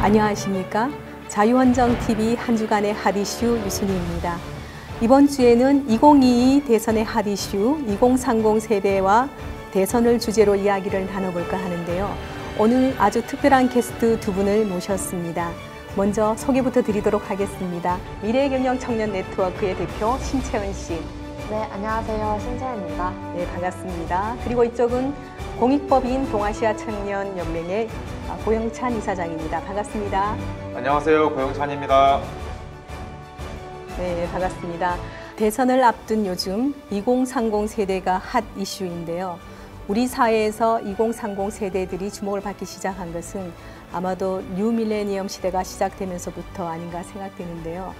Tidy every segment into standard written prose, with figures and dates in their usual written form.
안녕하십니까? 자유헌정TV 한 주간의 핫이슈 유순희입니다. 이번 주에는 2022 대선의 핫이슈 2030 세대와 대선을 주제로 이야기를 나눠볼까 하는데요. 오늘 아주 특별한 게스트 두 분을 모셨습니다. 먼저 소개부터 드리도록 하겠습니다. 미래경영청년네트워크의 대표 신채은 씨. 네, 안녕하세요. 신채은입니다. 네, 반갑습니다. 그리고 이쪽은 공익법인 동아시아청년연맹의 고영찬 이사장입니다. 반갑습니다. 안녕하세요. 고영찬입니다. 네, 반갑습니다. 대선을 앞둔 요즘 2030 세대가 핫 이슈인데요. 우리 사회에서 2030 세대들이 주목을 받기 시작한 것은 아마도 뉴 밀레니엄 시대가 시작되면서부터 아닌가 생각되는데요.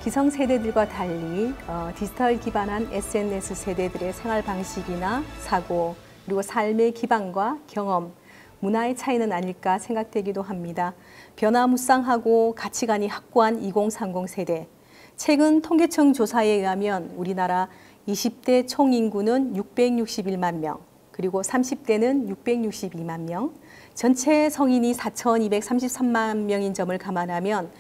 기성세대들과 달리 디지털 기반한 SNS 세대들의 생활 방식이나 사고, 그리고 삶의 기반과 경험, 문화의 차이는 아닐까 생각되기도 합니다. 변화무쌍하고 가치관이 확고한 2030 세대. 최근 통계청 조사에 의하면 우리나라 20대 총인구는 661만 명, 그리고 30대는 662만 명, 전체 성인이 4,233만 명인 점을 감안하면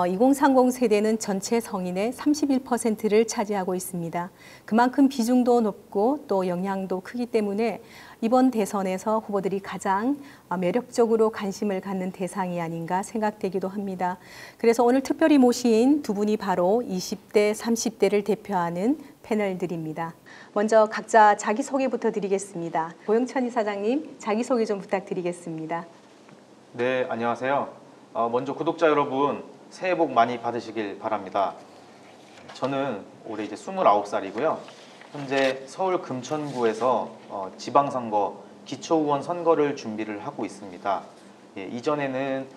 2030 세대는 전체 성인의 31%를 차지하고 있습니다. 그만큼 비중도 높고 또 영향도 크기 때문에 이번 대선에서 후보들이 가장 매력적으로 관심을 갖는 대상이 아닌가 생각되기도 합니다. 그래서 오늘 특별히 모신 두 분이 바로 20대, 30대를 대표하는 패널들입니다. 먼저 각자 자기소개부터 드리겠습니다. 고영찬 이사장님, 자기소개 좀 부탁드리겠습니다. 네, 안녕하세요. 먼저 구독자 여러분, 새해 복 많이 받으시길 바랍니다. 저는 올해 이제 29살이고요. 현재 서울 금천구에서 지방선거, 기초의원 선거를 준비를 하고 있습니다. 예, 이전에는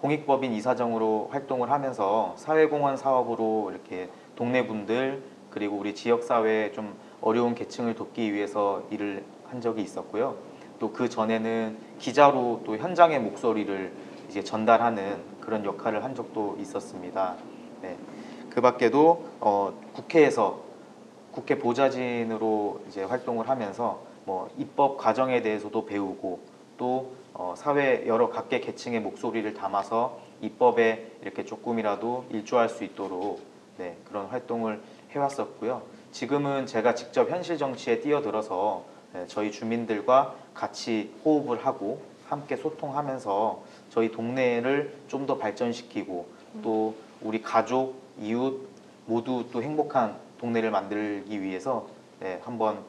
공익법인 이사장으로 활동을 하면서 사회공헌 사업으로 이렇게 동네 분들 그리고 우리 지역사회에 좀 어려운 계층을 돕기 위해서 일을 한 적이 있었고요. 또 그 전에는 기자로 또 현장의 목소리를 이제 전달하는 그런 역할을 한 적도 있었습니다. 네. 그 밖에도 국회에서 국회 보좌진으로 이제 활동을 하면서 뭐 입법 과정에 대해서도 배우고 또 사회 여러 각계 계층의 목소리를 담아서 입법에 이렇게 조금이라도 일조할 수 있도록 네, 그런 활동을 해왔었고요. 지금은 제가 직접 현실 정치에 뛰어들어서 네, 저희 주민들과 같이 호흡을 하고 함께 소통하면서 저희 동네를 좀 더 발전시키고 또 우리 가족, 이웃 모두 또 행복한 동네를 만들기 위해서 네, 한번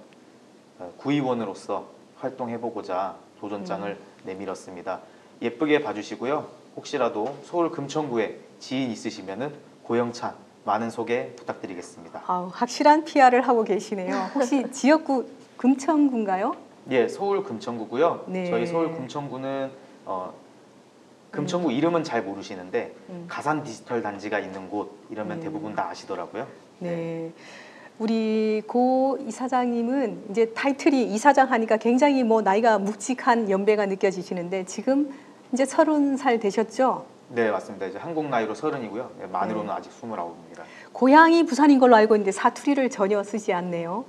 구의원으로서 활동해보고자 도전장을 내밀었습니다. 예쁘게 봐주시고요. 혹시라도 서울 금천구에 지인 있으시면은 고영찬 많은 소개 부탁드리겠습니다. 확실한 PR을 하고 계시네요. 혹시 지역구 금천구인가요? 예, 서울 금천구고요. 네. 저희 서울 금천구는 금천구 이름은 잘 모르시는데 가산 디지털 단지가 있는 곳 이러면 대부분 다 아시더라고요. 네. 우리 고 이사장님은 이제 타이틀이 이사장 하니까 굉장히 뭐 나이가 묵직한 연배가 느껴지시는데 지금 이제 30살 되셨죠? 네, 맞습니다. 이제 한국 나이로 30이고요. 네, 만으로는 아직 29입니다. 고향이 부산인 걸로 알고 있는데 사투리를 전혀 쓰지 않네요.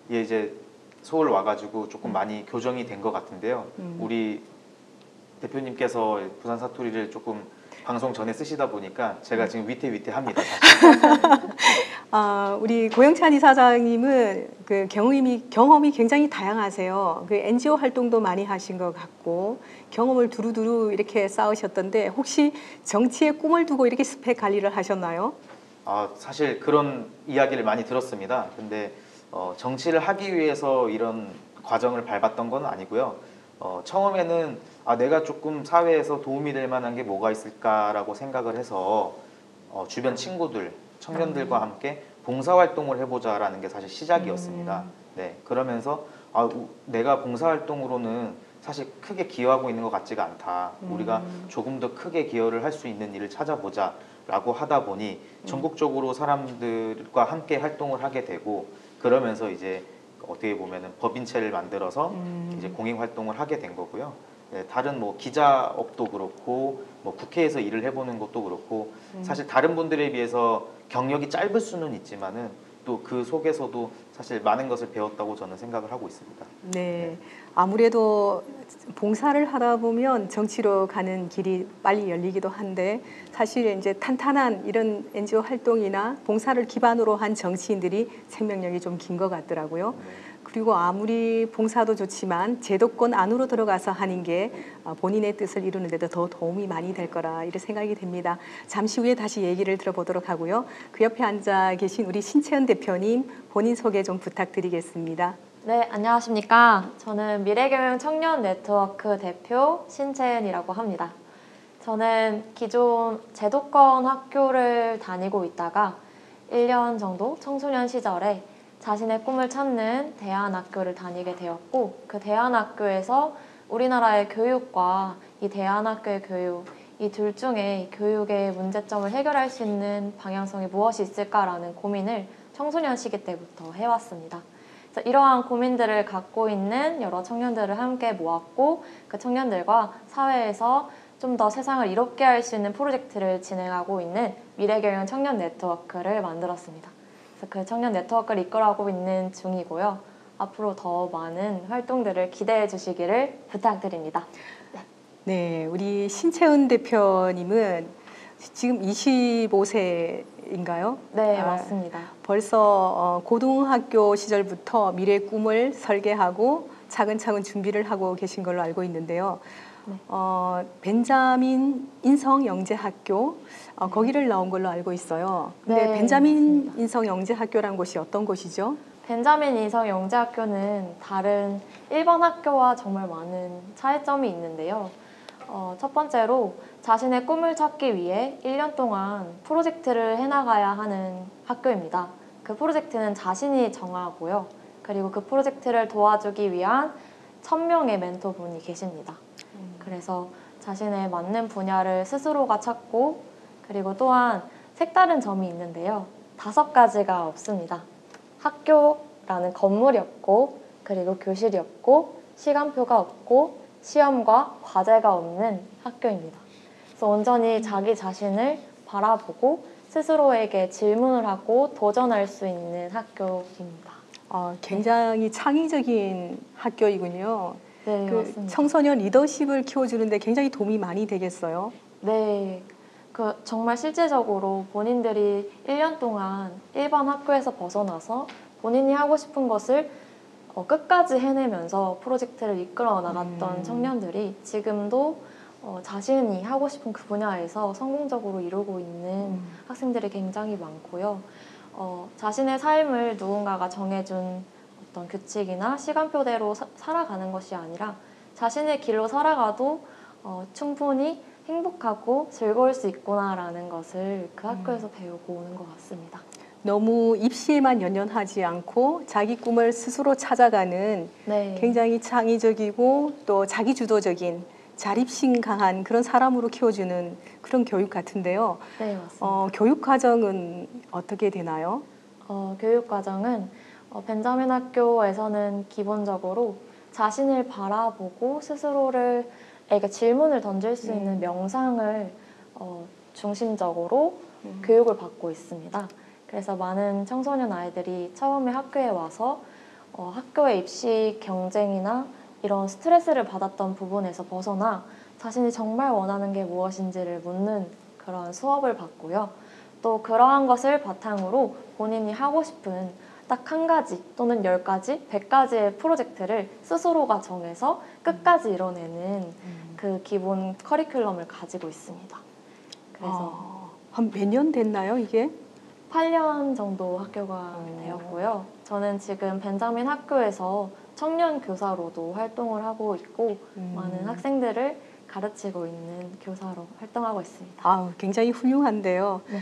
예, 이제 서울 와가지고 조금 많이 교정이 된 것 같은데요. 우리 대표님께서 부산 사투리를 조금 방송 전에 쓰시다 보니까 제가 지금 위태위태합니다. 우리 고영찬 이사장님은 그 경험이 굉장히 다양하세요. 그 NGO 활동도 많이 하신 것 같고 경험을 두루두루 이렇게 쌓으셨던데 혹시 정치에 꿈을 두고 이렇게 스펙 관리를 하셨나요? 사실 그런 이야기를 많이 들었습니다. 근데 정치를 하기 위해서 이런 과정을 밟았던 건 아니고요. 처음에는 내가 조금 사회에서 도움이 될 만한 게 뭐가 있을까라고 생각을 해서 주변 친구들, 청년들과 함께 봉사활동을 해보자라는 게 사실 시작이었습니다. 네, 그러면서 내가 봉사활동으로는 사실 크게 기여하고 있는 것 같지가 않다. 우리가 조금 더 크게 기여를 할 수 있는 일을 찾아보자 라고 하다 보니 전국적으로 사람들과 함께 활동을 하게 되고 그러면서 이제 어떻게 보면은 법인체를 만들어서 이제 공익 활동을 하게 된 거고요. 네, 다른 뭐 기자업도 그렇고 뭐 국회에서 일을 해보는 것도 그렇고 사실 다른 분들에 비해서 경력이 짧을 수는 있지만은 또 그 속에서도 사실 많은 것을 배웠다고 저는 생각을 하고 있습니다. 네, 아무래도 봉사를 하다 보면 정치로 가는 길이 빨리 열리기도 한데 사실 이제 탄탄한 이런 NGO 활동이나 봉사를 기반으로 한 정치인들이 생명력이 좀 긴 것 같더라고요. 그리고 아무리 봉사도 좋지만 제도권 안으로 들어가서 하는 게 본인의 뜻을 이루는 데도 더 도움이 많이 될 거라 이렇게 생각이 됩니다. 잠시 후에 다시 얘기를 들어보도록 하고요. 그 옆에 앉아 계신 우리 신채연 대표님 본인 소개 좀 부탁드리겠습니다. 네, 안녕하십니까. 저는 미래경영 청년 네트워크 대표 신채은이라고 합니다. 저는 기존 제도권 학교를 다니고 있다가 1년 정도 청소년 시절에 자신의 꿈을 찾는 대안학교를 다니게 되었고, 그 대안학교에서 우리나라의 교육과 이 대안학교의 교육, 이 둘 중에 교육의 문제점을 해결할 수 있는 방향성이 무엇이 있을까라는 고민을 청소년 시기 때부터 해왔습니다. 그래서 이러한 고민들을 갖고 있는 여러 청년들을 함께 모았고, 그 청년들과 사회에서 좀 더 세상을 이롭게 할 수 있는 프로젝트를 진행하고 있는 미래경영 청년 네트워크를 만들었습니다. 그래서 그 청년 네트워크를 이끌어가고 있는 중이고요. 앞으로 더 많은 활동들을 기대해 주시기를 부탁드립니다. 네, 우리 신채은 대표님은 지금 25세인가요? 네, 맞습니다. 벌써 고등학교 시절부터 미래의 꿈을 설계하고 차근차근 준비를 하고 계신 걸로 알고 있는데요. 네. 벤자민 인성영재학교 거기를 나온 걸로 알고 있어요. 근데 네, 벤자민 맞습니다. 인성영재학교라는 곳이 어떤 곳이죠? 벤자민 인성영재학교는 다른 일반 학교와 정말 많은 차이점이 있는데요. 첫 번째로 자신의 꿈을 찾기 위해 1년 동안 프로젝트를 해나가야 하는 학교입니다. 그 프로젝트는 자신이 정하고요. 그리고 그 프로젝트를 도와주기 위한 1000명의 멘토분이 계십니다. 그래서 자신의 맞는 분야를 스스로가 찾고, 그리고 또한 색다른 점이 있는데요. 5가지가 없습니다. 학교라는 건물이 없고, 그리고 교실이 없고, 시간표가 없고, 시험과 과제가 없는 학교입니다. 그래서 온전히 자기 자신을 바라보고 스스로에게 질문을 하고 도전할 수 있는 학교입니다. 굉장히 창의적인 학교이군요. 네, 그 맞습니다. 청소년 리더십을 키워주는데 굉장히 도움이 많이 되겠어요. 네, 정말 실제적으로 본인들이 1년 동안 일반 학교에서 벗어나서 본인이 하고 싶은 것을 끝까지 해내면서 프로젝트를 이끌어 나갔던 청년들이 지금도 자신이 하고 싶은 그 분야에서 성공적으로 이루고 있는 학생들이 굉장히 많고요. 자신의 삶을 누군가가 정해준 어떤 규칙이나 시간표대로 살아가는 것이 아니라 자신의 길로 살아가도 충분히 행복하고 즐거울 수 있구나라는 것을 그 학교에서 배우고 오는 것 같습니다. 너무 입시에만 연연하지 않고 자기 꿈을 스스로 찾아가는 네. 굉장히 창의적이고 또 자기주도적인 자립심 강한 그런 사람으로 키워주는 그런 교육 같은데요. 네, 맞습니다. 교육 과정은 어떻게 되나요? 교육 과정은 벤자민 학교에서는 기본적으로 자신을 바라보고 스스로에게 질문을 던질 수 있는 명상을 중심적으로 교육을 받고 있습니다. 그래서 많은 청소년 아이들이 처음에 학교에 와서 학교의 입시 경쟁이나 이런 스트레스를 받았던 부분에서 벗어나 자신이 정말 원하는 게 무엇인지를 묻는 그런 수업을 받고요. 또 그러한 것을 바탕으로 본인이 하고 싶은 딱 1가지 또는 10가지, 100가지의 프로젝트를 스스로가 정해서 끝까지 이뤄내는 그 기본 커리큘럼을 가지고 있습니다. 그래서 한 몇 년 됐나요, 이게? 8년 정도 학교가 되었고요. 저는 지금 벤자민 학교에서 청년 교사로도 활동을 하고 있고 많은 학생들을 가르치고 있는 교사로 활동하고 있습니다. 굉장히 훌륭한데요. 네.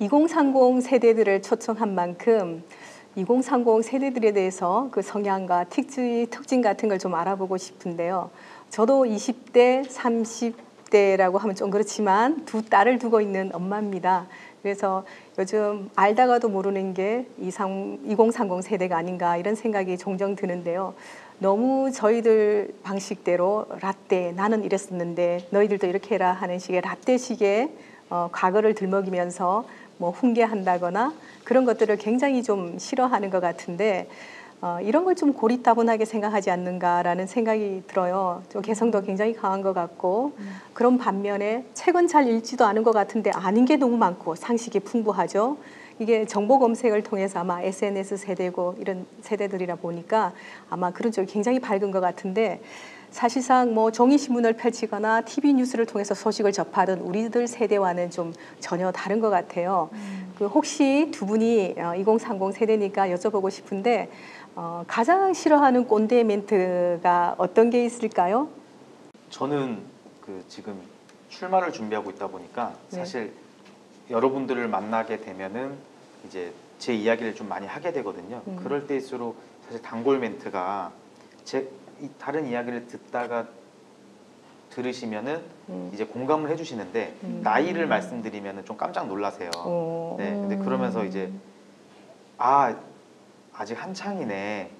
2030 세대들을 초청한 만큼 2030 세대들에 대해서 그 성향과 특징 같은 걸 좀 알아보고 싶은데요. 저도 20대, 30대라고 하면 좀 그렇지만 2 딸을 두고 있는 엄마입니다. 그래서 요즘 알다가도 모르는 게 2030 세대가 아닌가 이런 생각이 종종 드는데요. 너무 저희들 방식대로 라떼, 나는 이랬었는데 너희들도 이렇게 해라 하는 식의 라떼식의 과거를 들먹이면서 뭐 훈계한다거나 그런 것들을 굉장히 좀 싫어하는 것 같은데 이런 걸 좀 고리따분하게 생각하지 않는가라는 생각이 들어요. 좀 개성도 굉장히 강한 것 같고 그런 반면에 책은 잘 읽지도 않은 것 같은데 아는 게 너무 많고 상식이 풍부하죠. 이게 정보 검색을 통해서 아마 SNS 세대고 이런 세대들이라 보니까 아마 그런 쪽이 굉장히 밝은 것 같은데 사실상 뭐 종이신문을 펼치거나 TV 뉴스를 통해서 소식을 접하던 우리들 세대와는 좀 전혀 다른 것 같아요. 그 혹시 두 분이 2030 세대니까 여쭤보고 싶은데 가장 싫어하는 꼰대 멘트가 어떤 게 있을까요? 저는 그 지금 출마를 준비하고 있다 보니까 네. 사실 여러분들을 만나게 되면은 이제 제 이야기를 좀 많이 하게 되거든요. 그럴 때일수록 사실 단골 멘트가 다른 이야기를 듣다가 들으시면은 이제 공감을 해주시는데 나이를 말씀드리면은 좀 깜짝 놀라세요. 네, 근데 그러면서 이제 아직 한창이네,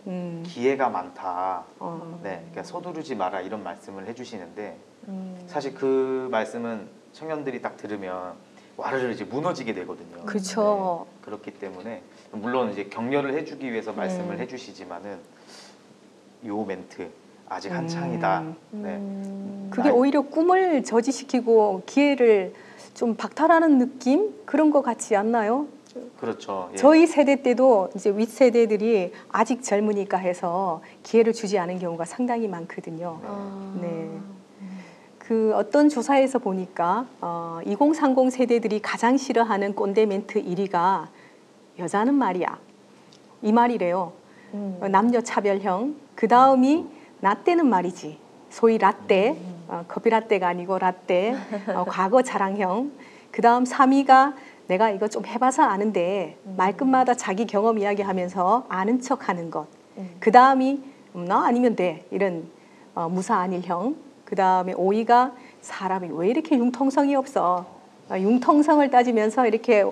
기회가 많다. 네, 그러니까 서두르지 마라 이런 말씀을 해주시는데 사실 그 말씀은 청년들이 딱 들으면 와르르 이제 무너지게 되거든요. 그렇죠. 네, 그렇기 때문에 물론 이제 격려를 해주기 위해서 말씀을 해주시지만은 요 멘트 아직 한창이다. 네. 그게 오히려 꿈을 저지시키고 기회를 좀 박탈하는 느낌? 그런 것 같지 않나요? 그렇죠. 예. 저희 세대 때도 이제 윗세대들이 아직 젊으니까 해서 기회를 주지 않은 경우가 상당히 많거든요. 네. 그 어떤 조사에서 보니까 2030 세대들이 가장 싫어하는 꼰대 멘트 1위가 여자는 말이야. 이 말이래요. 남녀 차별형. 그 다음이 나 때는 말이지. 소위 라떼. 커피 라떼가 아니고 라떼. 과거 자랑형. 그 다음 3위가 내가 이거 좀 해봐서 아는데 말끝마다 자기 경험 이야기하면서 아는 척하는 것. 그 다음이 나 아니면 돼. 이런 무사안일형. 그 다음에 5위가 사람이 왜 이렇게 융통성이 없어. 융통성을 따지면서 이렇게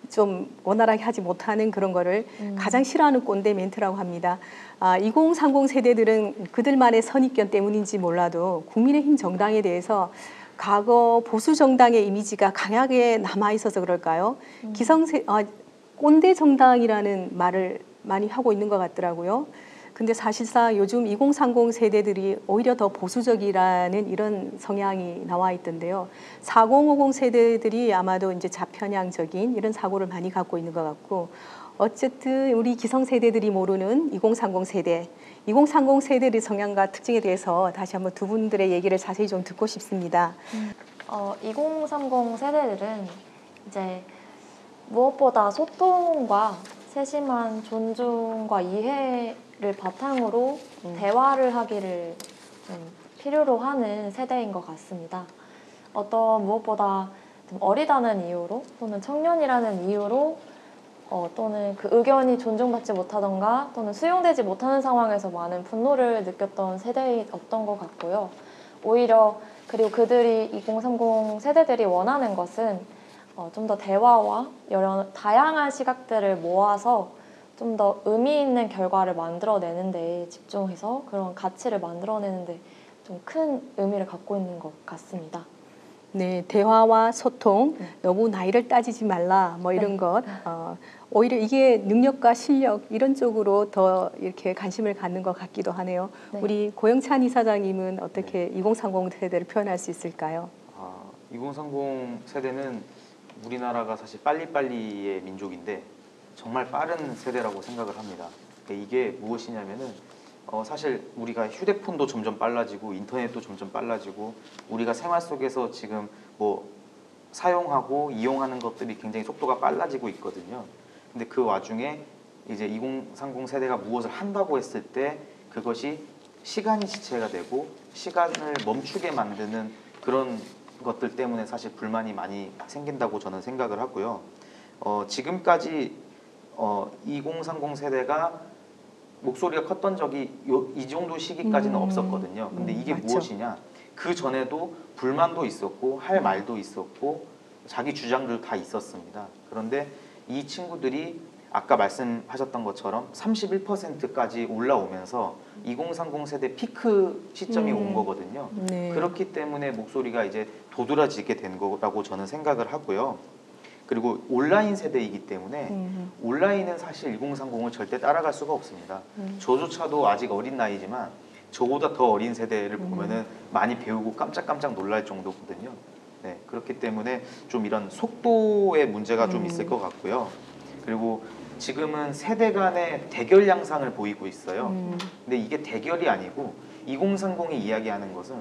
좀 원활하게 하지 못하는 그런 거를 가장 싫어하는 꼰대 멘트라고 합니다. 2030 세대들은 그들만의 선입견 때문인지 몰라도 국민의힘 정당에 대해서 과거 보수 정당의 이미지가 강하게 남아 있어서 그럴까요? 꼰대 정당이라는 말을 많이 하고 있는 것 같더라고요. 근데 사실상 요즘 2030 세대들이 오히려 더 보수적이라는 이런 성향이 나와 있던데요. 4050 세대들이 아마도 이제 좌편향적인 이런 사고를 많이 갖고 있는 것 같고, 어쨌든 우리 기성 세대들이 모르는 2030 세대, 2030 세대의 성향과 특징에 대해서 다시 한번 두 분들의 얘기를 자세히 좀 듣고 싶습니다. 2030 세대들은 이제 무엇보다 소통과 세심한 존중과 이해를 바탕으로 대화를 하기를 필요로 하는 세대인 것 같습니다. 무엇보다 좀 어리다는 이유로 또는 청년이라는 이유로 또는 그 의견이 존중받지 못하던가 또는 수용되지 못하는 상황에서 많은 분노를 느꼈던 세대였던 것 같고요. 오히려 그리고 그들이 2030 세대들이 원하는 것은 좀 더 대화와 여러 다양한 시각들을 모아서 좀 더 의미 있는 결과를 만들어내는 데 집중해서 그런 가치를 만들어내는 데 좀 큰 의미를 갖고 있는 것 같습니다. 네, 대화와 소통, 너무 나이를 따지지 말라, 뭐 이런 네. 것. 오히려 이게 능력과 실력 이런 쪽으로 더 이렇게 관심을 갖는 것 같기도 하네요. 네. 우리 고영찬 이사장님은 어떻게 2030 세대를 표현할 수 있을까요? 2030 세대는 우리나라가 사실 빨리빨리의 민족인데 정말 빠른 세대라고 생각을 합니다. 이게 무엇이냐면은 사실 우리가 휴대폰도 점점 빨라지고 인터넷도 점점 빨라지고 우리가 생활 속에서 지금 뭐 사용하고 이용하는 것들이 굉장히 속도가 빨라지고 있거든요. 근데 그 와중에 이제 2030 세대가 무엇을 한다고 했을 때 그것이 시간이 지체가 되고 시간을 멈추게 만드는 그런 것들 때문에 사실 불만이 많이 생긴다고 저는 생각을 하고요. 지금까지 2030 세대가 목소리가 컸던 적이 이 정도 시기까지는 없었거든요. 근데 이게 맞죠. 무엇이냐? 그 전에도 불만도 있었고 할 말도 있었고 자기 주장들도 다 있었습니다. 그런데 이 친구들이 아까 말씀하셨던 것처럼 31%까지 올라오면서 2030 세대 피크 시점이 온 거거든요. 네. 그렇기 때문에 목소리가 이제 도드라지게 된 거라고 저는 생각을 하고요. 그리고 온라인 세대이기 때문에 온라인은 사실 1030을 절대 따라갈 수가 없습니다. 저조차도 아직 어린 나이지만 저보다 더 어린 세대를 보면은 많이 배우고 깜짝깜짝 놀랄 정도거든요. 네, 그렇기 때문에 좀 이런 속도의 문제가 좀 있을 것 같고요. 그리고 지금은 세대 간의 대결 양상을 보이고 있어요. 근데 이게 대결이 아니고 2030이 이야기하는 것은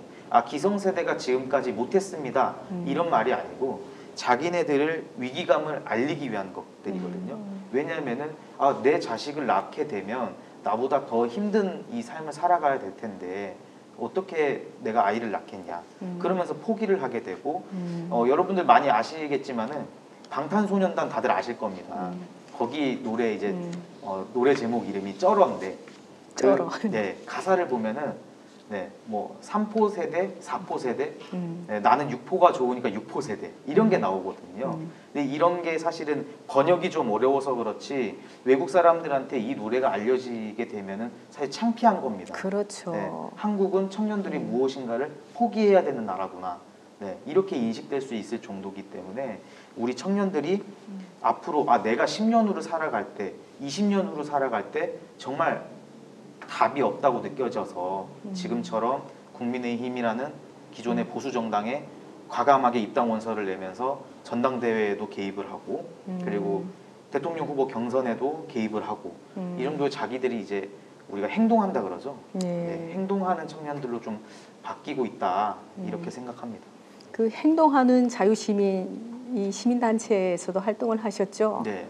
기성세대가 지금까지 못했습니다. 이런 말이 아니고 자기네들을 위기감을 알리기 위한 것들이거든요. 왜냐하면은 내 자식을 낳게 되면 나보다 더 힘든 이 삶을 살아가야 될 텐데 어떻게 내가 아이를 낳겠냐. 그러면서 포기를 하게 되고 여러분들 많이 아시겠지만은 방탄소년단 다들 아실 겁니다. 거기 노래 이제 노래 제목 이름이 쩔어인데 쩔어. 네, 가사를 보면은 네, 뭐 3포 세대, 4포 세대, 네, 나는 6포가 좋으니까 6포 세대 이런 게 나오거든요. 근데 이런 게 사실은 번역이 좀 어려워서 그렇지 외국 사람들한테 이 노래가 알려지게 되면은 사실 창피한 겁니다. 그렇죠. 네, 한국은 청년들이 무엇인가를 포기해야 되는 나라구나. 네, 이렇게 인식될 수 있을 정도이기 때문에 우리 청년들이 앞으로 내가 10년 후로 살아갈 때, 20년 후로 살아갈 때 정말 답이 없다고 느껴져서 지금처럼 국민의힘이라는 기존의 보수 정당에 과감하게 입당 원서를 내면서 전당대회에도 개입을 하고 그리고 대통령 후보 경선에도 개입을 하고 이 정도의 자기들이 이제 우리가 행동한다 그러죠. 네, 행동하는 청년들로 좀 바뀌고 있다 이렇게 생각합니다. 그 행동하는 자유시민 이 시민단체에서도 활동을 하셨죠. 네.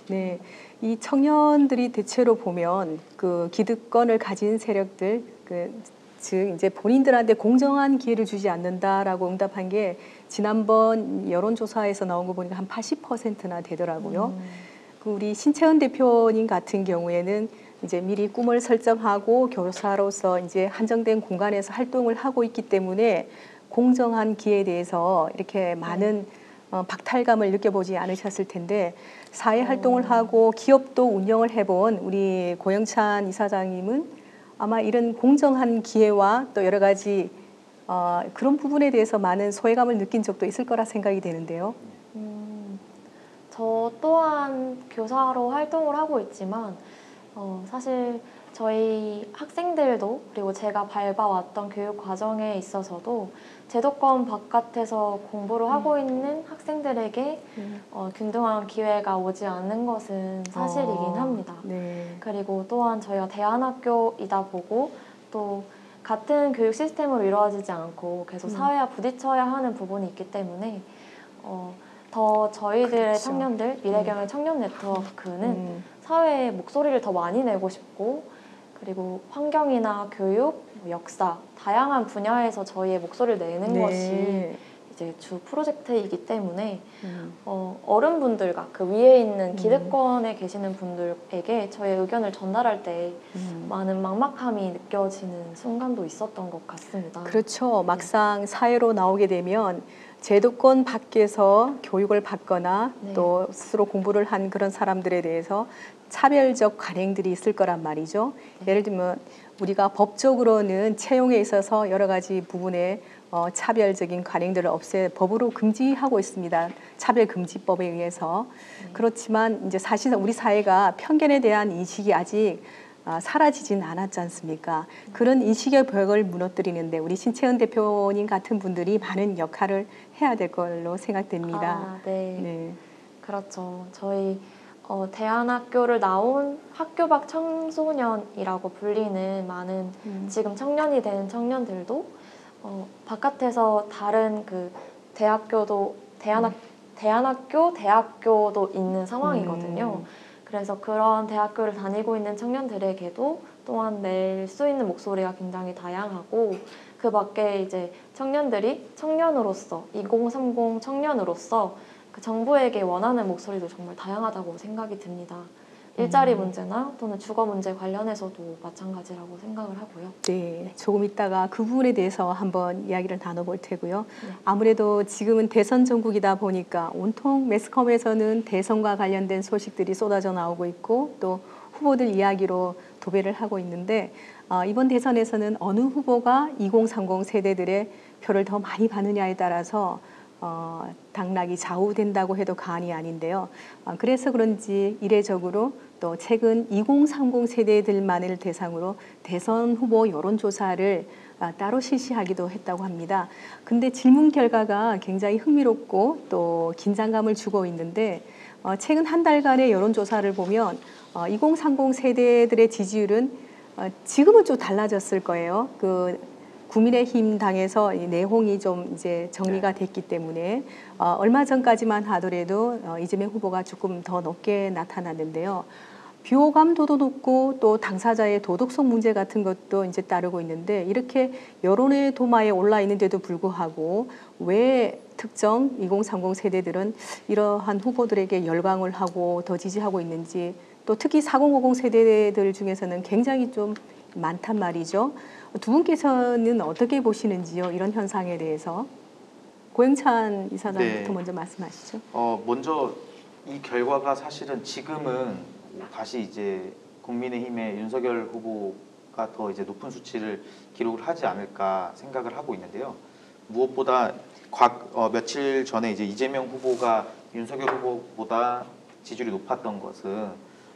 네, 이 청년들이 대체로 보면 그 기득권을 가진 세력들, 즉 이제 본인들한테 공정한 기회를 주지 않는다라고 응답한 게 지난번 여론조사에서 나온 거 보니까 한 80%나 되더라고요. 그 우리 신채은 대표님 같은 경우에는 이제 미리 꿈을 설정하고 교사로서 이제 한정된 공간에서 활동을 하고 있기 때문에 공정한 기회에 대해서 이렇게 많은 박탈감을 느껴보지 않으셨을 텐데 사회 활동을 하고 기업도 운영을 해본 우리 고영찬 이사장님은 아마 이런 공정한 기회와 또 여러 가지 그런 부분에 대해서 많은 소외감을 느낀 적도 있을 거라 생각이 되는데요. 저 또한 교사로 활동을 하고 있지만 사실 저희 학생들도 그리고 제가 밟아왔던 교육 과정에 있어서도 제도권 바깥에서 공부를 하고 있는 학생들에게 균등한 기회가 오지 않는 것은 사실이긴 합니다. 네. 그리고 또한 저희가 대안학교이다 보고 또 같은 교육 시스템으로 이루어지지 않고 계속 사회와 부딪혀야 하는 부분이 있기 때문에 더 저희들의 그렇죠. 청년들, 미래경영 청년 네트워크는 사회에 목소리를 더 많이 내고 싶고 그리고 환경이나 교육, 역사, 다양한 분야에서 저희의 목소리를 내는 것이 이제 주 프로젝트이기 때문에 어른분들과 그 위에 있는 기득권에 계시는 분들에게 저의 의견을 전달할 때 많은 막막함이 느껴지는 순간도 있었던 것 같습니다. 그렇죠. 막상 사회로 나오게 되면 제도권 밖에서 교육을 받거나 또 스스로 공부를 한 그런 사람들에 대해서 차별적 관행들이 있을 거란 말이죠. 예를 들면 우리가 법적으로는 채용에 있어서 여러 가지 부분에 차별적인 관행들을 법으로 금지하고 있습니다. 차별금지법에 의해서. 그렇지만 이제 사실상 우리 사회가 편견에 대한 인식이 아직 사라지진 않았지 않습니까? 그런 인식의 벽을 무너뜨리는데 우리 신채은 대표님 같은 분들이 많은 역할을 해야 될 걸로 생각됩니다. 네. 그렇죠. 저희 대안학교를 나온 학교 밖 청소년이라고 불리는 많은 지금 청년이 된 청년들도 바깥에서 다른 그 대학교도 대안학교, 대학교도 있는 상황이거든요. 그래서 그런 대학교를 다니고 있는 청년들에게도 또한 낼 수 있는 목소리가 굉장히 다양하고 그 밖에 이제 청년들이 청년으로서 2030 청년으로서 그 정부에게 원하는 목소리도 정말 다양하다고 생각이 듭니다. 일자리 문제나 또는 주거 문제 관련해서도 마찬가지라고 생각을 하고요. 네, 조금 있다가 그 부분에 대해서 한번 이야기를 나눠볼 테고요. 아무래도 지금은 대선 전국이다 보니까 온통 매스컴에서는 대선과 관련된 소식들이 쏟아져 나오고 있고 또 후보들 이야기로 도배를 하고 있는데 이번 대선에서는 어느 후보가 2030 세대들의 표를 더 많이 받느냐에 따라서 당락이 좌우된다고 해도 과언이 아닌데요. 그래서 그런지 이례적으로 또 최근 2030 세대들만을 대상으로 대선 후보 여론조사를 따로 실시하기도 했다고 합니다. 근데 질문 결과가 굉장히 흥미롭고 또 긴장감을 주고 있는데 최근 한 달간의 여론조사를 보면 2030 세대들의 지지율은 지금은 좀 달라졌을 거예요. 국민의힘 당에서 이 내홍이 좀 이제 정리가 됐기 때문에 얼마 전까지만 하더라도 이재명 후보가 조금 더 높게 나타났는데요. 비호감도도 높고 또 당사자의 도덕성 문제 같은 것도 이제 따르고 있는데 이렇게 여론의 도마에 올라 있는데도 불구하고 왜 특정 2030 세대들은 이러한 후보들에게 열광을 하고 더 지지하고 있는지 또 특히 4050 세대들 중에서는 굉장히 좀 많단 말이죠. 두 분께서는 어떻게 보시는지요? 이런 현상에 대해서. 고영찬 이사장부터 네. 먼저 말씀하시죠. 먼저 이 결과가 사실은 지금은 다시 이제 국민의힘의 윤석열 후보가 더 이제 높은 수치를 기록을 하지 않을까 생각을 하고 있는데요. 무엇보다 며칠 전에 이제 이재명 후보가 윤석열 후보보다 지지율이 높았던 것은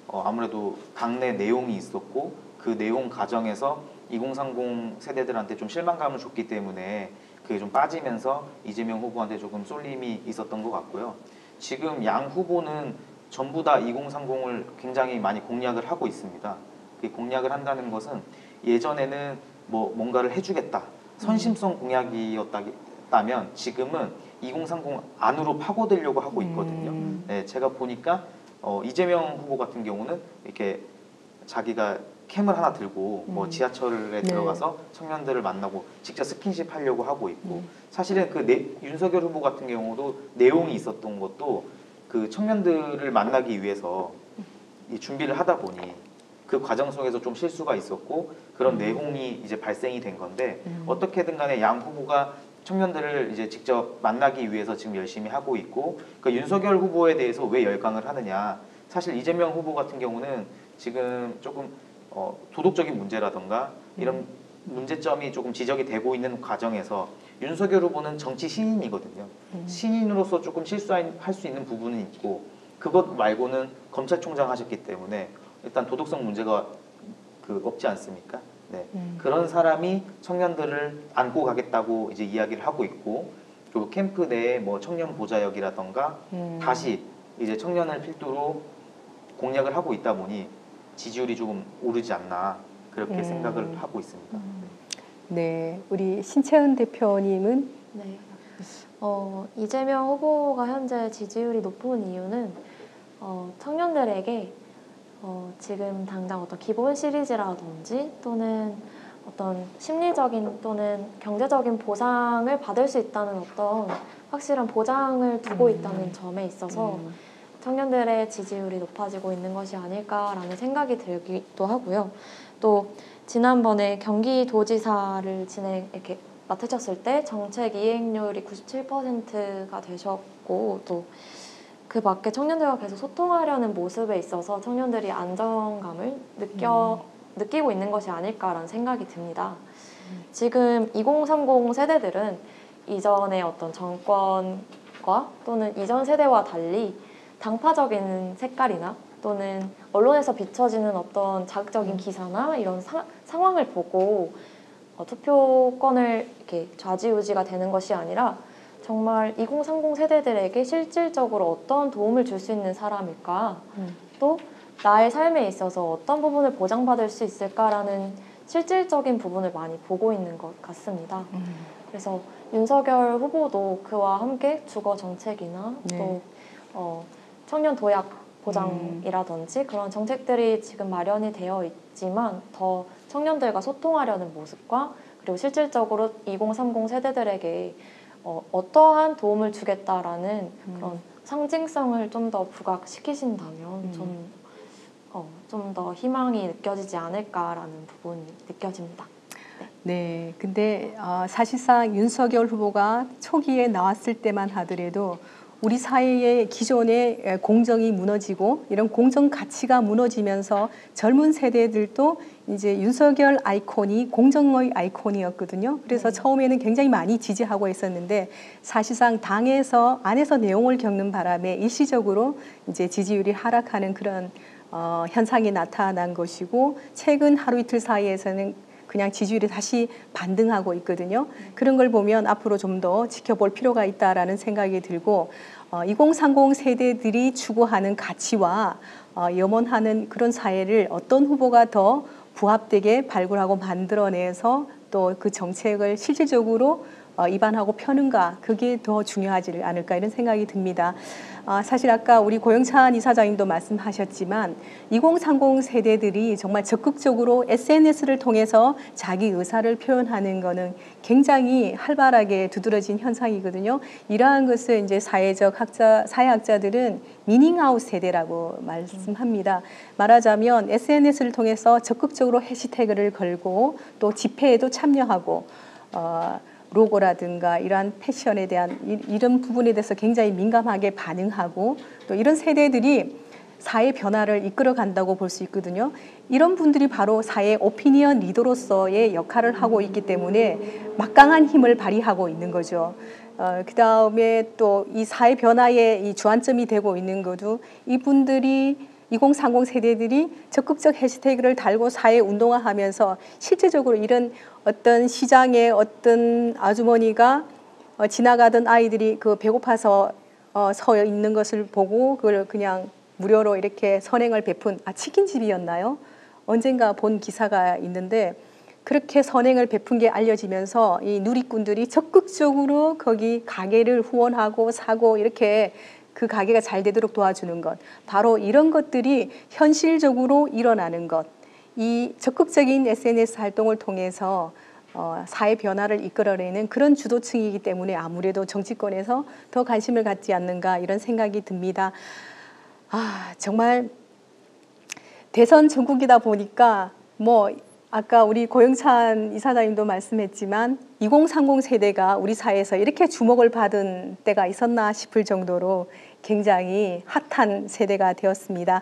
아무래도 당내 내용이 있었고 그 내용 과정에서 2030 세대들한테 좀 실망감을 줬기 때문에 그게 좀 빠지면서 이재명 후보한테 조금 쏠림이 있었던 것 같고요. 지금 양 후보는 전부 다 2030을 굉장히 많이 공략을 하고 있습니다. 그 공략을 한다는 것은 예전에는 뭔가를 해주겠다, 선심성 공약이었다면 지금은 2030 안으로 파고들려고 하고 있거든요. 네, 제가 보니까 이재명 후보 같은 경우는 이렇게 자기가 캠을 하나 들고 지하철에 들어가서 청년들을 만나고 직접 스킨십 하려고 하고 있고 사실은 윤석열 후보 같은 경우도 내용이 있었던 것도 그 청년들을 만나기 위해서 이 준비를 하다 보니 그 과정 속에서 좀 실수가 있었고 그런 내용이 이제 발생이 된 건데 어떻게든 간에 양 후보가 청년들을 이제 직접 만나기 위해서 지금 열심히 하고 있고 그 윤석열 후보에 대해서 왜 열광을 하느냐 사실 이재명 후보 같은 경우는 지금 조금 도덕적인 문제라던가 이런 문제점이 조금 지적이 되고 있는 과정에서 윤석열 후보는 정치 신인이거든요. 신인으로서 조금 실수할 수 있는 부분은 있고 그것 말고는 검찰총장 하셨기 때문에 일단 도덕성 문제가 없지 않습니까? 네. 그런 사람이 청년들을 안고 가겠다고 이제 이야기를 하고 있고 또 캠프 내에 뭐 청년 보좌역이라던가 다시 이제 청년을 필두로 공략을 하고 있다 보니 지지율이 조금 오르지 않나 그렇게 생각을 하고 있습니다. 네, 우리 신채은 대표님은 네. 이재명 후보가 현재 지지율이 높은 이유는 청년들에게 지금 당장 어떤 기본 시리즈라든지 또는 어떤 심리적인 또는 경제적인 보상을 받을 수 있다는 어떤 확실한 보장을 두고 있다는 점에 있어서 청년들의 지지율이 높아지고 있는 것이 아닐까라는 생각이 들기도 하고요. 또 지난번에 경기도지사를 이렇게 맡으셨을 때 정책 이행률이 97%가 되셨고 또 그 밖에 청년들과 계속 소통하려는 모습에 있어서 청년들이 안정감을 느끼고 있는 것이 아닐까라는 생각이 듭니다. 지금 2030 세대들은 이전의 어떤 정권과 또는 이전 세대와 달리 당파적인 색깔이나 또는 언론에서 비춰지는 어떤 자극적인 기사나 이런 상황을 보고 투표권을 이렇게 좌지우지가 되는 것이 아니라 정말 2030 세대들에게 실질적으로 어떤 도움을 줄 수 있는 사람일까 또 나의 삶에 있어서 어떤 부분을 보장받을 수 있을까라는 실질적인 부분을 많이 보고 있는 것 같습니다. 그래서 윤석열 후보도 그와 함께 주거 정책이나 네. 또 청년 도약 보장이라든지 그런 정책들이 지금 마련이 되어 있지만 더 청년들과 소통하려는 모습과 그리고 실질적으로 2030 세대들에게 어떠한 도움을 주겠다라는 그런 상징성을 좀 더 부각시키신다면 좀 더 희망이 느껴지지 않을까라는 부분이 느껴집니다. 네, 근데 사실상 윤석열 후보가 초기에 나왔을 때만 하더라도 우리 사회의 기존의 공정이 무너지고 이런 공정 가치가 무너지면서 젊은 세대들도 이제 윤석열 아이콘이 공정의 아이콘이었거든요. 그래서 처음에는 굉장히 많이 지지하고 있었는데 사실상 당에서 안에서 내용을 겪는 바람에 일시적으로 이제 지지율이 하락하는 그런 현상이 나타난 것이고 최근 하루 이틀 사이에서는 그냥 지지율이 다시 반등하고 있거든요. 그런 걸 보면 앞으로 좀 더 지켜볼 필요가 있다라는 생각이 들고 2030 세대들이 추구하는 가치와 염원하는 그런 사회를 어떤 후보가 더 부합되게 발굴하고 만들어내서 또 그 정책을 실질적으로 입안하고 펴는가 그게 더 중요하지 않을까 이런 생각이 듭니다. 사실 아까 우리 고영찬 이사장님도 말씀하셨지만 2030 세대들이 정말 적극적으로 SNS를 통해서 자기 의사를 표현하는 것은 굉장히 활발하게 두드러진 현상이거든요. 이러한 것을 이제 사회학자들은 미닝아웃 세대라고 말씀합니다. 말하자면 SNS를 통해서 적극적으로 해시태그를 걸고 또 집회에도 참여하고 로고라든가 이러한 패션에 대한 이런 부분에 대해서 굉장히 민감하게 반응하고 또 이런 세대들이 사회 변화를 이끌어 간다고 볼 수 있거든요. 이런 분들이 바로 사회 오피니언 리더로서의 역할을 하고 있기 때문에 막강한 힘을 발휘하고 있는 거죠. 그 다음에 또 이 사회 변화의 이 주안점이 되고 있는 것도 이분들이 2030 세대들이 적극적 해시태그를 달고 사회 운동화하면서 실제적으로 이런 어떤 시장에 어떤 아주머니가 지나가던 아이들이 그 배고파서 서 있는 것을 보고 그걸 그냥 무료로 이렇게 선행을 베푼 치킨집이었나요? 언젠가 본 기사가 있는데 그렇게 선행을 베푼 게 알려지면서 이 누리꾼들이 적극적으로 거기 가게를 후원하고 사고 이렇게 그 가게가 잘 되도록 도와주는 것, 바로 이런 것들이 현실적으로 일어나는 것, 이 적극적인 SNS 활동을 통해서 사회 변화를 이끌어내는 그런 주도층이기 때문에 아무래도 정치권에서 더 관심을 갖지 않는가 이런 생각이 듭니다. 정말 대선 전국이다 보니까 아까 우리 고영찬 이사장님도 말씀했지만 2030 세대가 우리 사회에서 이렇게 주목을 받은 때가 있었나 싶을 정도로 굉장히 핫한 세대가 되었습니다.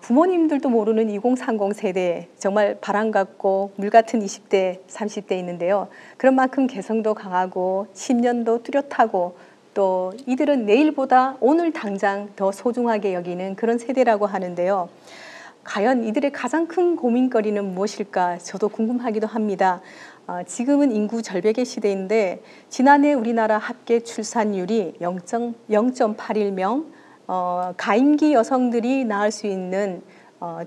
부모님들도 모르는 2030 세대 정말 바람 같고 물 같은 20대, 30대 있는데요. 그런 만큼 개성도 강하고 신념도 뚜렷하고 또 이들은 내일보다 오늘 당장 더 소중하게 여기는 그런 세대라고 하는데요. 과연 이들의 가장 큰 고민거리는 무엇일까 저도 궁금하기도 합니다. 지금은 인구 절벽의 시대인데 지난해 우리나라 합계 출산율이 0.81명, 가임기 여성들이 낳을 수 있는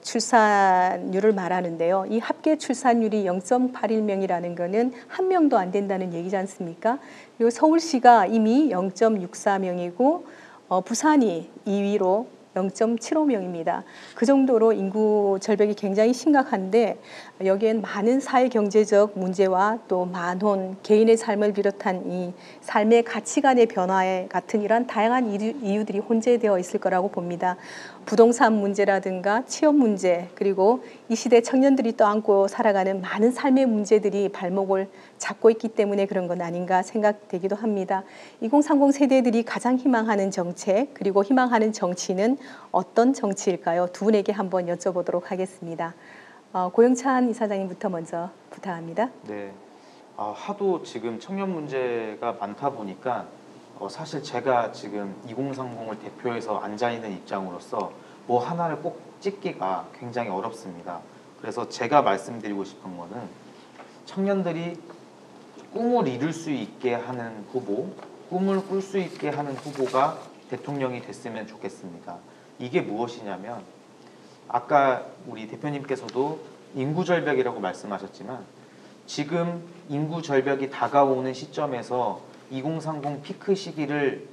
출산율을 말하는데요. 이 합계 출산율이 0.81명이라는 것은 한 명도 안 된다는 얘기지 않습니까? 그리고 서울시가 이미 0.64명이고 부산이 2위로 0.75명입니다. 그 정도로 인구 절벽이 굉장히 심각한데 여기엔 많은 사회 경제적 문제와 또 만혼, 개인의 삶을 비롯한 이 삶의 가치관의 변화에 같은 이러한 다양한 이유들이 혼재되어 있을 거라고 봅니다. 부동산 문제라든가 취업 문제 그리고 이 시대 청년들이 떠안고 살아가는 많은 삶의 문제들이 발목을 잡고 있기 때문에 그런 건 아닌가 생각되기도 합니다. 2030 세대들이 가장 희망하는 정책 그리고 희망하는 정치는 어떤 정치일까요? 두 분에게 한번 여쭤보도록 하겠습니다. 고영찬 이사장님부터 먼저 부탁합니다. 네, 하도 지금 청년 문제가 많다 보니까 사실 제가 지금 2030을 대표해서 앉아있는 입장으로서 뭐 하나를 꼭 찍기가 굉장히 어렵습니다. 그래서 제가 말씀드리고 싶은 거는 청년들이 꿈을 이룰 수 있게 하는 후보, 꿈을 꿀 수 있게 하는 후보가 대통령이 됐으면 좋겠습니다. 이게 무엇이냐면 아까 우리 대표님께서도 인구 절벽이라고 말씀하셨지만 지금 인구 절벽이 다가오는 시점에서 2030 피크 시기를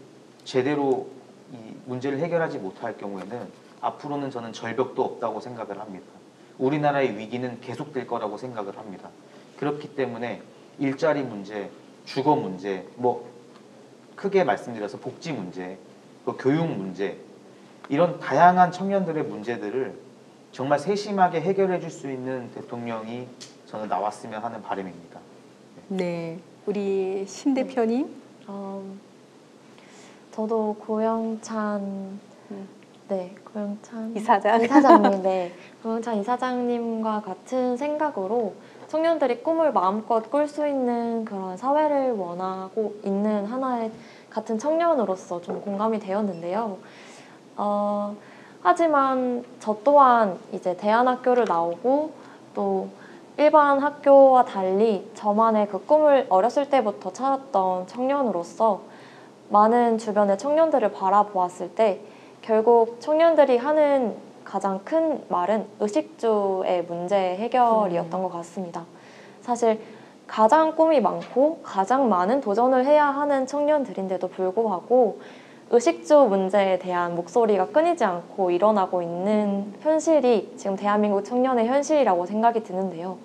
제대로 이 문제를 해결하지 못할 경우에는 앞으로는 저는 절벽도 없다고 생각을 합니다. 우리나라의 위기는 계속될 거라고 생각을 합니다. 그렇기 때문에 일자리 문제, 주거 문제, 크게 말씀드려서 복지 문제, 교육 문제 이런 다양한 청년들의 문제들을 정말 세심하게 해결해 줄 수 있는 대통령이 저는 나왔으면 하는 바람입니다. 네, 우리 신 대표님. 저도 고영찬 음. 네, 고영찬 이사장. 네, 고영찬 이사장님과 같은 생각으로 청년들이 꿈을 마음껏 꿀 수 있는 그런 사회를 원하고 있는 하나의 같은 청년으로서 좀 공감이 되었는데요. 하지만 저 또한 이제 대안학교를 나오고 또 일반 학교와 달리 저만의 그 꿈을 어렸을 때부터 찾았던 청년으로서 많은 주변의 청년들을 바라보았을 때 결국 청년들이 하는 가장 큰 말은 의식주의 문제 해결이었던 것 같습니다. 사실 가장 꿈이 많고 가장 많은 도전을 해야 하는 청년들인데도 불구하고 의식주 문제에 대한 목소리가 끊이지 않고 일어나고 있는 현실이 지금 대한민국 청년의 현실이라고 생각이 드는데요.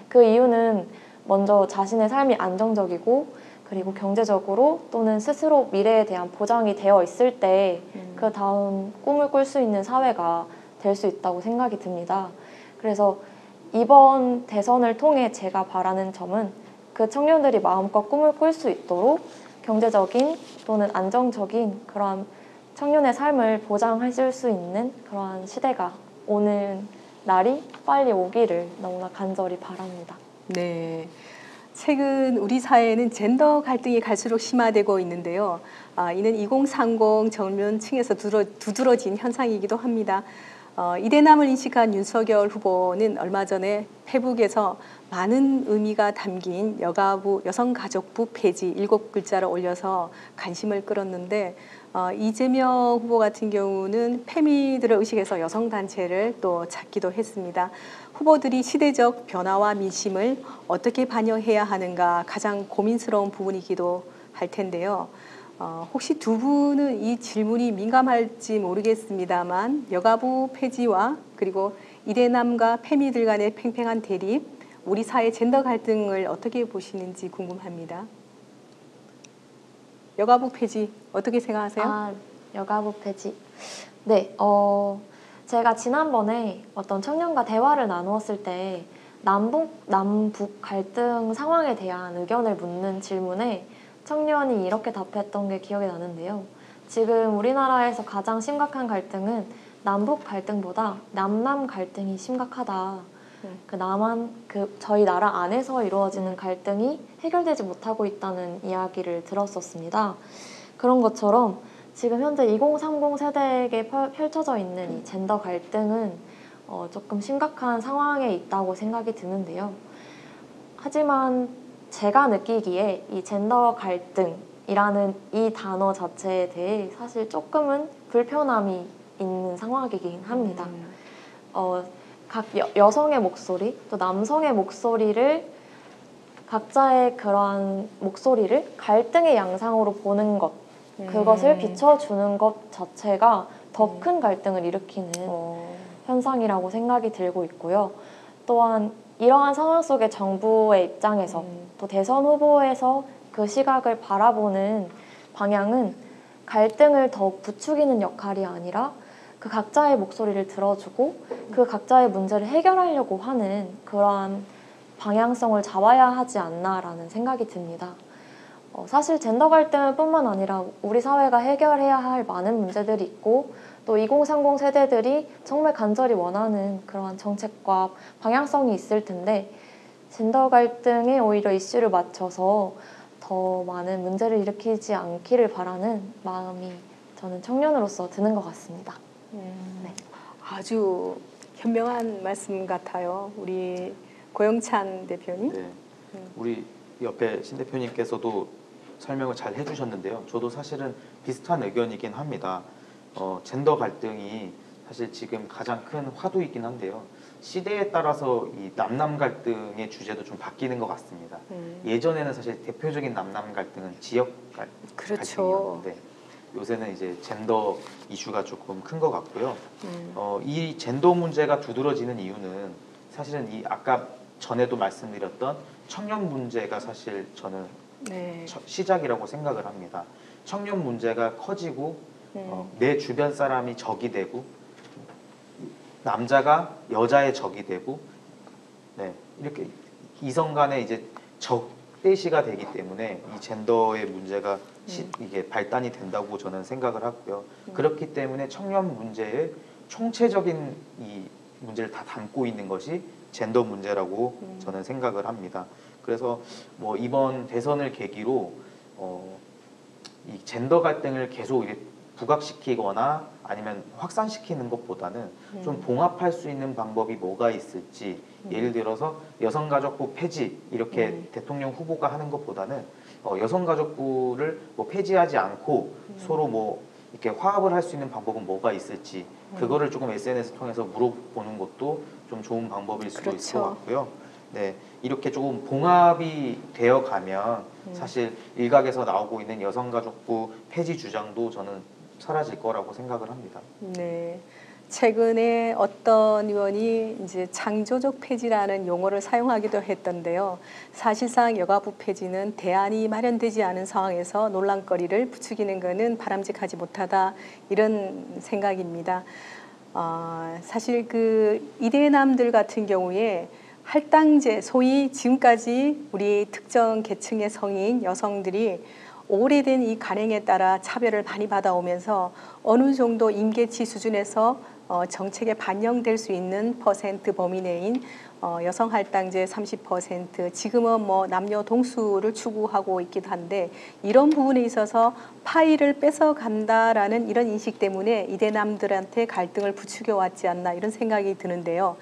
그 이유는 먼저 자신의 삶이 안정적이고 그리고 경제적으로 또는 스스로 미래에 대한 보장이 되어 있을 때 그 다음 꿈을 꿀 수 있는 사회가 될 수 있다고 생각이 듭니다. 그래서 이번 대선을 통해 제가 바라는 점은 그 청년들이 마음껏 꿈을 꿀 수 있도록 경제적인 또는 안정적인 그런 청년의 삶을 보장해줄 수 있는 그러한 시대가 오는 날이 빨리 오기를 너무나 간절히 바랍니다. 네. 최근 우리 사회에는 젠더 갈등이 갈수록 심화되고 있는데요. 이는 2030 젊은층에서 두드러진 현상이기도 합니다. 이대남을 인식한 윤석열 후보는 얼마 전에 페북에서 많은 의미가 담긴 여성가족부 폐지 7글자를 올려서 관심을 끌었는데 이재명 후보 같은 경우는 페미들을 의식해서 여성단체를 또 찾기도 했습니다. 후보들이 시대적 변화와 민심을 어떻게 반영해야 하는가 가장 고민스러운 부분이기도 할 텐데요. 혹시 두 분은 이 질문이 민감할지 모르겠습니다만 여가부 폐지와 그리고 이대남과 페미들 간의 팽팽한 대립, 우리 사회 젠더 갈등을 어떻게 보시는지 궁금합니다. 여가부 폐지 어떻게 생각하세요? 여가부 폐지. 네, 제가 지난번에 어떤 청년과 대화를 나누었을 때 남북 갈등 상황에 대한 의견을 묻는 질문에 청년이 이렇게 답했던 게 기억이 나는데요. 지금 우리나라에서 가장 심각한 갈등은 남북 갈등보다 남남 갈등이 심각하다. 저희 나라 안에서 이루어지는 갈등이 해결되지 못하고 있다는 이야기를 들었었습니다. 그런 것처럼 지금 현재 2030 세대에게 펼쳐져 있는 이 젠더 갈등은 조금 심각한 상황에 있다고 생각이 드는데요. 하지만 제가 느끼기에 이 젠더 갈등이라는 이 단어 자체에 대해 사실 조금은 불편함이 있는 상황이긴 합니다. 각 여성의 목소리, 또 남성의 목소리를 각자의 그러한 목소리를 갈등의 양상으로 보는 것, 그것을 비춰주는 것 자체가 더 큰 갈등을 일으키는 현상이라고 생각이 들고 있고요. 또한 이러한 상황 속에 정부의 입장에서 또 대선 후보에서 그 시각을 바라보는 방향은 갈등을 더욱 부추기는 역할이 아니라 그 각자의 목소리를 들어주고 그 각자의 문제를 해결하려고 하는 그러한 방향성을 잡아야 하지 않나라는 생각이 듭니다. 사실 젠더 갈등뿐만 아니라 우리 사회가 해결해야 할 많은 문제들이 있고 또 2030 세대들이 정말 간절히 원하는 그러한 정책과 방향성이 있을 텐데 젠더 갈등에 오히려 이슈를 맞춰서 더 많은 문제를 일으키지 않기를 바라는 마음이 저는 청년으로서 드는 것 같습니다. 네. 아주 현명한 말씀 같아요. 우리 고영찬 대표님. 네. 우리 옆에 신 대표님께서도 설명을 잘 해주셨는데요. 저도 사실은 비슷한 의견이긴 합니다. 젠더 갈등이 사실 지금 가장 큰 화두이긴 한데요. 시대에 따라서 이 남남 갈등의 주제도 좀 바뀌는 것 같습니다. 예전에는 사실 대표적인 남남 갈등은 지역 갈등이었는데 요새는 이제 젠더 이슈가 조금 큰 것 같고요. 이 젠더 문제가 두드러지는 이유는 사실은 이 아까 전에도 말씀드렸던 청년 문제가 사실 저는 시작이라고 생각을 합니다. 청년 문제가 커지고 내 주변 사람이 적이 되고 남자가 여자의 적이 되고 이렇게 이성 간의 이제 때시가 되기 때문에 이 젠더의 문제가 이게 발단이 된다고 저는 생각을 하고요. 그렇기 때문에 청년 문제의 총체적인 이 문제를 다 담고 있는 것이 젠더 문제라고 저는 생각을 합니다. 그래서 뭐 이번 대선을 계기로 이 젠더 갈등을 계속 이게 부각시키거나 아니면 확산시키는 것보다는 좀 봉합할 수 있는 방법이 뭐가 있을지, 예를 들어서 여성가족부 폐지 이렇게 대통령 후보가 하는 것보다는 여성가족부를 뭐 폐지하지 않고 서로 뭐 이렇게 화합을 할 수 있는 방법은 뭐가 있을지 그거를 조금 SNS 통해서 물어보는 것도 좀 좋은 방법일 수도 그렇죠. 있을 것 같고요. 네, 이렇게 조금 봉합이 되어 가면 사실 일각에서 나오고 있는 여성가족부 폐지 주장도 저는 사라질 거라고 생각을 합니다. 네. 최근에 어떤 의원이 이제 창조적 폐지라는 용어를 사용하기도 했던데요. 사실상 여가부 폐지는 대안이 마련되지 않은 상황에서 논란거리를 부추기는 것은 바람직하지 못하다 이런 생각입니다. 사실 그 이대남들 같은 경우에 할당제, 소위 지금까지 우리 특정 계층의 성인 여성들이 오래된 이 간행에 따라 차별을 많이 받아오면서 어느 정도 임계치 수준에서 정책에 반영될 수 있는 퍼센트 범위 내인 여성 할당제 30%, 지금은 뭐 남녀 동수를 추구하고 있기도 한데 이런 부분에 있어서 파이를 뺏어간다라는 이런 인식 때문에 이대남들한테 갈등을 부추겨 왔지 않나 이런 생각이 드는데요.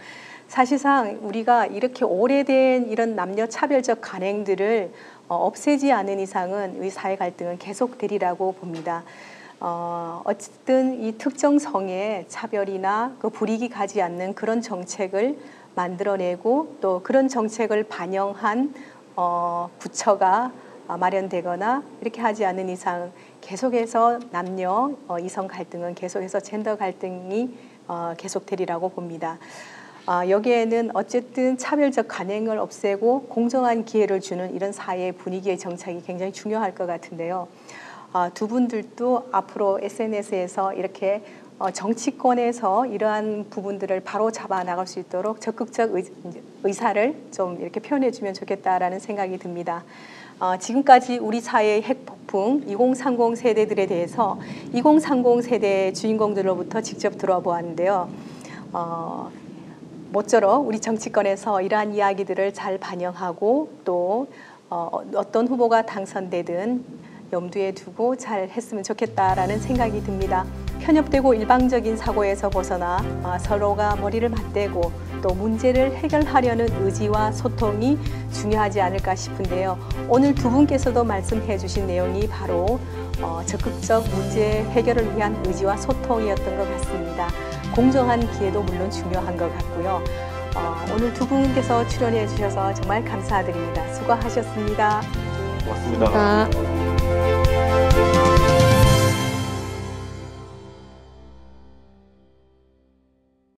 사실상 우리가 이렇게 오래된 이런 남녀 차별적 간행들을 없애지 않은 이상은 이 사회 갈등은 계속되리라고 봅니다. 어쨌든 이 특정 성의 차별이나 그 불이익이 가지 않는 그런 정책을 만들어내고 또 그런 정책을 반영한 부처가 마련되거나 이렇게 하지 않는 이상 계속해서 남녀 이성 갈등은 계속해서 젠더 갈등이 계속되리라고 봅니다. 여기에는 어쨌든 차별적 간행을 없애고 공정한 기회를 주는 이런 사회 분위기의 정착이 굉장히 중요할 것 같은데요. 두 분들도 앞으로 SNS에서 이렇게 정치권에서 이러한 부분들을 바로 잡아 나갈 수 있도록 적극적 의사를 좀 이렇게 표현해 주면 좋겠다라는 생각이 듭니다. 지금까지 우리 사회의 핵폭풍 2030 세대들에 대해서 2030 세대 주인공들로부터 직접 들어보았는데요. 모쪼록 우리 정치권에서 이러한 이야기들을 잘 반영하고 또 어떤 후보가 당선되든 염두에 두고 잘 했으면 좋겠다라는 생각이 듭니다. 편협되고 일방적인 사고에서 벗어나 서로가 머리를 맞대고 또 문제를 해결하려는 의지와 소통이 중요하지 않을까 싶은데요. 오늘 두 분께서도 말씀해 주신 내용이 바로 적극적 문제 해결을 위한 의지와 소통이었던 것 같습니다. 공정한 기회도 물론 중요한 것 같고요. 오늘 두 분께서 출연해 주셔서 정말 감사드립니다. 수고하셨습니다. 고맙습니다. 감사합니다.